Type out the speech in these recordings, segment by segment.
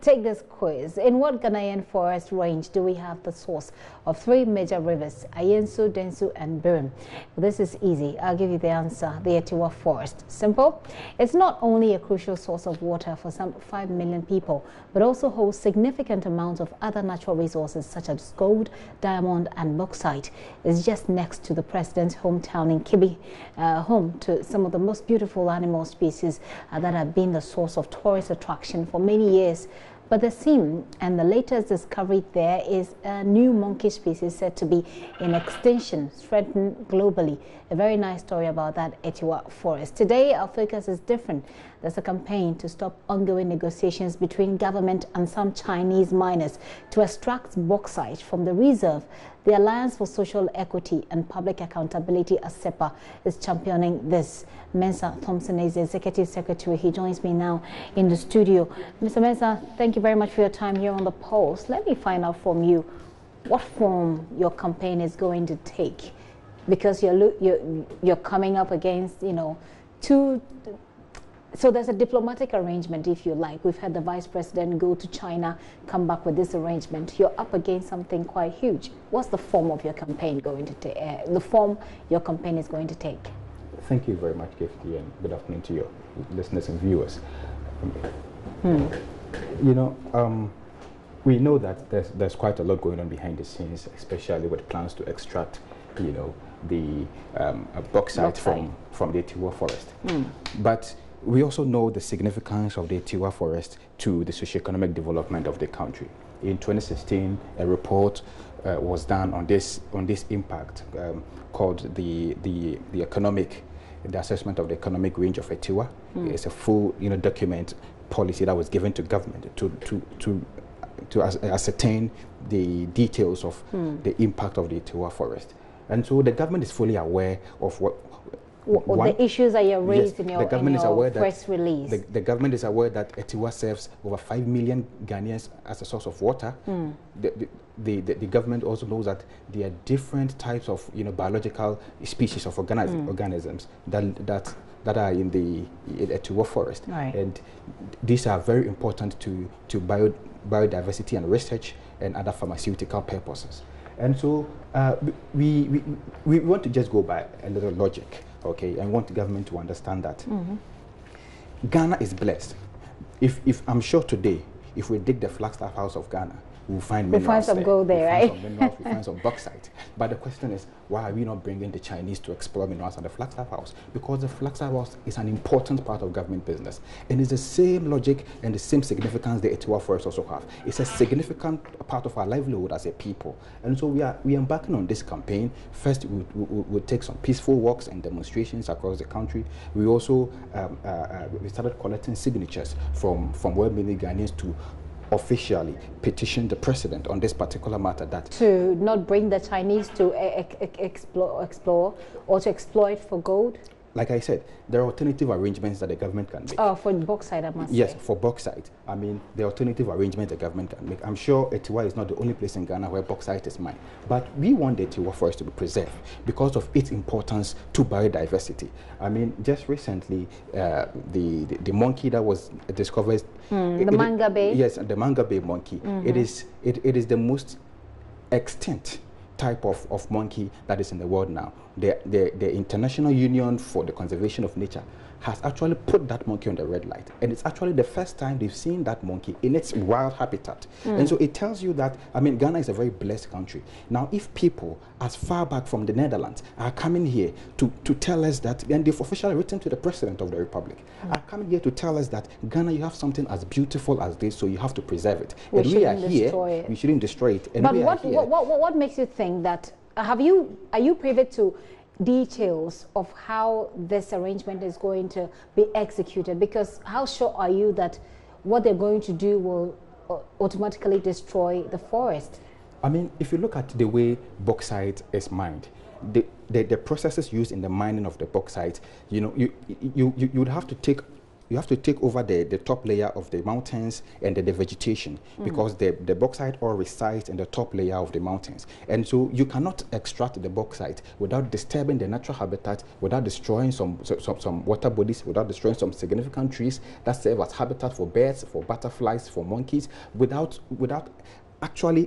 take this quiz. In what Ghanaian forest range do we have the source of three major rivers, Ayensu, Densu, and Birim? Well, this is easy. I'll give you the answer. The Atewa forest. Simple. It's not only a crucial source of water for some 5 million people, but also holds significant amounts of other natural resources such as gold, diamond, and bauxite. It's just next to the president's hometown in Kibi, home to some of the most beautiful animal species that have been the source of tourist attraction for many years. But the theme and the latest discovery there is a new monkey species said to be in extinction, threatened globally. A very nice story about that Atewa forest. Today, our focus is different. There's a campaign to stop ongoing negotiations between government and some Chinese miners to extract bauxite from the reserve. The Alliance for Social Equity and Public Accountability, ASEPA, is championing this. Mensa Thompson is the Executive Secretary. He joins me now in the studio. Mr. Mensa, thank you very much for your time here on The Pulse. Let me find out from you what form your campaign is going to take, because you're coming up against, two. So there's a diplomatic arrangement, if you like. We've had the Vice President go to China, come back with this arrangement. You're up against something quite huge. What's the form of your campaign going to take? The form your campaign is going to take? Thank you very much, Gifty, and good afternoon to your listeners and viewers. We know that there's quite a lot going on behind the scenes, especially with plans to extract, the bauxite from the Atewa forest. But we also know the significance of the Atewa forest to the socioeconomic development of the country. In 2016, a report was done on this impact called the assessment of the economic range of Atewa. It's a full document policy that was given to government to ascertain the details of the impact of the Atewa forest. And so the government is fully aware of the issues that you raised, yes, in your press release. The government is aware that Atewa serves over 5 million Ghanaians as a source of water. The government also knows that there are different types of biological species of organisms that are in the Atewa forest, right. And these are very important to biodiversity and research and other pharmaceutical purposes. And so we want to just go by a little logic, okay, and want the government to understand that Ghana is blessed. If I'm sure today, if we dig the Flagstaff House of Ghana, we'll find minerals. We'll find some gold there, right? We'll find some minerals, we'll find some bauxite. But the question is, why are we not bringing the Chinese to explore minerals at the Flagstaff House? Because the Flagstaff House is an important part of government business. And it's the same logic and the same significance the Atewa forests also have. It's a significant part of our livelihood as a people. And so we are embarking on this campaign. First, we'll take some peaceful walks and demonstrations across the country. We also we started collecting signatures from well-meaning Ghanaians to officially petition the president on this particular matter, that to not bring the Chinese to explore or to exploit for gold. Like I said, there are alternative arrangements that the government can make. Oh, for bauxite, I must say. Yes, for bauxite. I mean, the alternative arrangements the government can make. I'm sure Atewa is not the only place in Ghana where bauxite is mined. But we want the Atewa forest to be preserved because of its importance to biodiversity. I mean, just recently, the monkey that was discovered... the manga bay? Yes, the manga bay monkey. It is the most extinct type of monkey that is in the world now. The International Union for the Conservation of Nature has actually put that monkey on the red light, and it's actually the first time they've seen that monkey in its wild habitat. And so it tells you that, I mean, Ghana is a very blessed country. Now, if people as far back from the Netherlands are coming here to tell us that, and they've officially written to the President of the Republic, are coming here to tell us that Ghana, you have something as beautiful as this, so you have to preserve it. We and we are here, we shouldn't destroy it. And but what makes you think that, are you privy to details of how this arrangement is going to be executed? Because how sure are you that what they're going to do will automatically destroy the forest? I mean, if you look at the way bauxite is mined, the processes used in the mining of the bauxite, you would have to take you have to take over the top layer of the mountains and the vegetation, because the bauxite ore resides in the top layer of the mountains. And so you cannot extract the bauxite without disturbing the natural habitat, without destroying some water bodies, without destroying some significant trees that serve as habitat for birds, for butterflies, for monkeys, without actually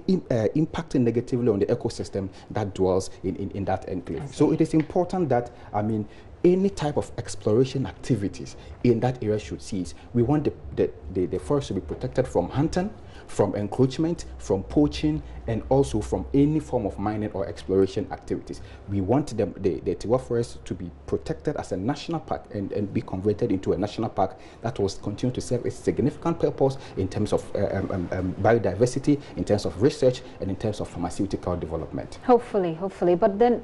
impacting negatively on the ecosystem that dwells in that enclave. So it is important that, I mean, any type of exploration activities in that area should cease. We want the forest to be protected from hunting, from encroachment, from poaching, and also from any form of mining or exploration activities. We want the Atewa forest to be protected as a national park and be converted into a national park that will continue to serve a significant purpose in terms of biodiversity, in terms of research, and in terms of pharmaceutical development. Hopefully. But then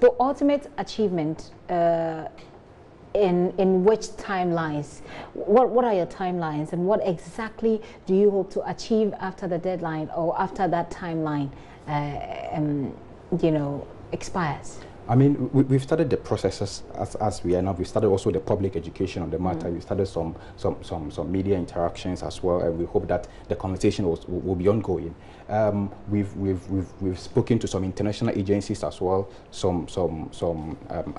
the ultimate achievement in which timelines? What are your timelines, and what exactly do you hope to achieve after the deadline or after that timeline expires? I mean, we've started the processes as we are now. We started also the public education on the matter. We started some media interactions as well, and we hope that the conversation will be ongoing. We've spoken to some international agencies as well, some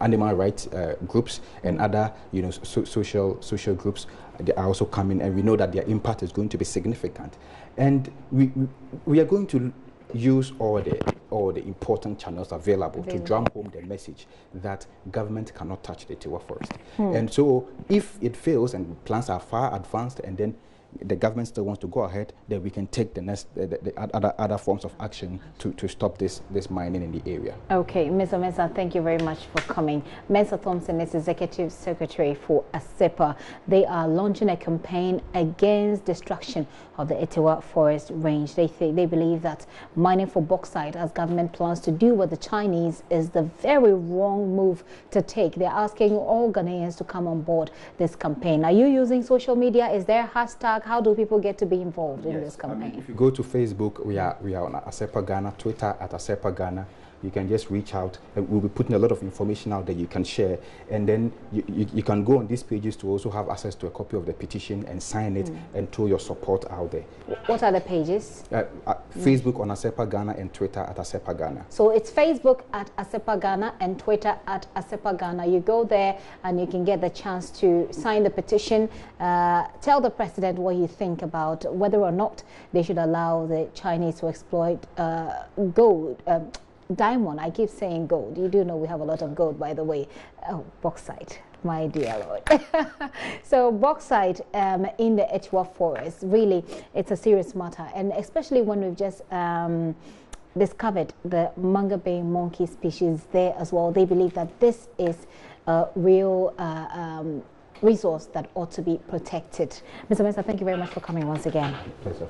animal rights groups and other social groups. They are also coming, and we know that their impact is going to be significant. And we are going to use all the important channels available to drum home the message that government cannot touch the Atewa forest. And so if it fails and plans are far advanced and then the government still wants to go ahead, then we can take the other forms of action to stop this mining in the area. Okay, Mr. Mensah, thank you very much for coming. Mensah Thompson is Executive Secretary for ASEPA. They are launching a campaign against destruction of the Atewa forest range. They believe that mining for bauxite, as government plans to do with the Chinese, is the very wrong move to take. They're asking all Ghanaians to come on board this campaign. Are you using social media? Is there a hashtag? How do people get to be involved in this campaign? I mean, if you go to Facebook, we are on ASEPA Ghana, Twitter at ASEPA Ghana. You can just reach out, and we'll be putting a lot of information out that you can share. And then you can go on these pages to also have access to a copy of the petition and sign it and throw your support out there. What are the pages? Facebook on ASEPA Ghana and Twitter at ASEPA Ghana. So it's Facebook at ASEPA Ghana and Twitter at ASEPA Ghana. You go there and you can get the chance to sign the petition. Tell the president what you think about whether or not they should allow the Chinese to exploit gold. Diamond, I keep saying gold. You do know we have a lot of gold, by the way. Oh, bauxite, my dear Lord. So bauxite in the Atewa forest, really, it's a serious matter. And especially when we've just discovered the manga bay monkey species there as well. They believe that this is a real resource that ought to be protected. Mr. Mensah, thank you very much for coming once again. Pleasure.